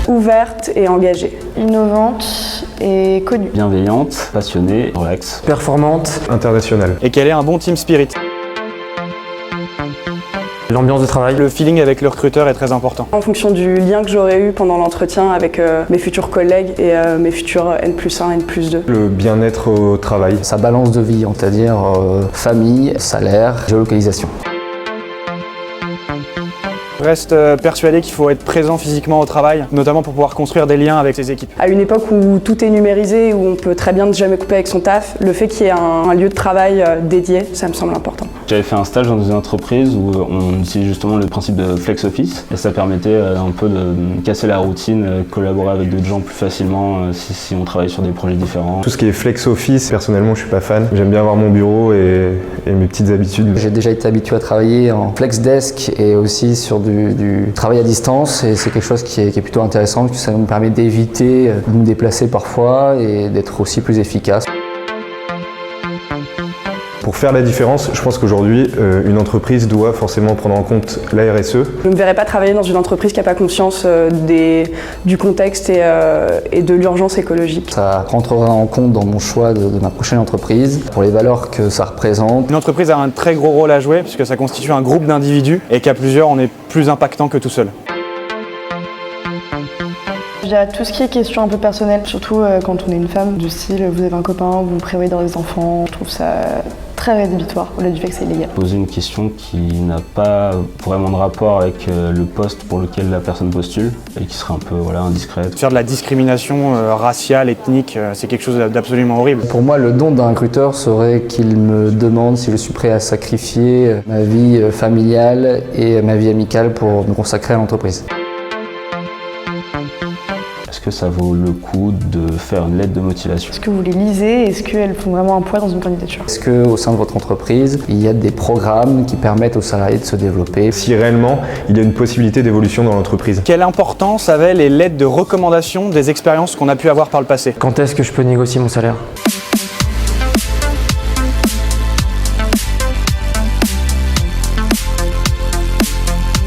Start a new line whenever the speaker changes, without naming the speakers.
Ouverte et engagée.
Innovante et connue.
Bienveillante, passionnée, relaxe.
Performante,
internationale.
Et qu'elle ait un bon team spirit.
l'ambiance de travail.
Le feeling avec le recruteur est très important.
En fonction du lien que j'aurais eu pendant l'entretien avec mes futurs collègues et mes futurs N+1, N+2.
Le bien-être au travail.
Sa balance de vie, c'est-à-dire famille, salaire, géolocalisation.
Je reste persuadé qu'il faut être présent physiquement au travail, notamment pour pouvoir construire des liens avec ses équipes.
À une époque où tout est numérisé, où on peut très bien ne jamais couper avec son taf, le fait qu'il y ait un lieu de travail dédié, ça me semble important.
J'avais fait un stage dans une entreprise où on utilise justement le principe de flex office et ça permettait un peu de casser la routine, collaborer avec d'autres gens plus facilement si on travaille sur des projets différents.
Tout ce qui est flex office, personnellement je suis pas fan. J'aime bien avoir mon bureau et mes petites habitudes.
J'ai déjà été habitué à travailler en flex desk et aussi sur du travail à distance, et c'est quelque chose qui est plutôt intéressant parce que ça nous permet d'éviter de nous déplacer parfois et d'être aussi plus efficace.
Pour faire la différence, je pense qu'aujourd'hui, une entreprise doit forcément prendre en compte la RSE.
Je ne me verrais pas travailler dans une entreprise qui n'a pas conscience du contexte et de l'urgence écologique.
Ça rentrera en compte dans mon choix de ma prochaine entreprise, pour les valeurs que ça représente.
Une entreprise a un très gros rôle à jouer puisque ça constitue un groupe d'individus et qu'à plusieurs, on est plus impactant que tout seul.
Je dirais tout ce qui est question un peu personnelle, surtout quand on est une femme, du style vous avez un copain, vous prévoyez d'avoir des enfants. Je trouve ça très rédhibitoire, au-delà du fait que c'est illégal.
Poser une question qui n'a pas vraiment de rapport avec le poste pour lequel la personne postule et qui serait un peu indiscrète.
Faire de la discrimination raciale, ethnique, c'est quelque chose d'absolument horrible.
Pour moi, le don d'un recruteur serait qu'il me demande si je suis prêt à sacrifier ma vie familiale et ma vie amicale pour me consacrer à l'entreprise.
Est-ce que ça vaut le coup de faire une lettre de motivation?
Est-ce que vous les lisez? Est-ce qu'elles font vraiment un poids dans une candidature?
Est-ce qu'au sein de votre entreprise, il y a des programmes qui permettent aux salariés de se développer?
Si réellement il y a une possibilité d'évolution dans l'entreprise.
Quelle importance avaient les lettres de recommandation des expériences qu'on a pu avoir par le passé?
Quand est-ce que je peux négocier mon salaire ?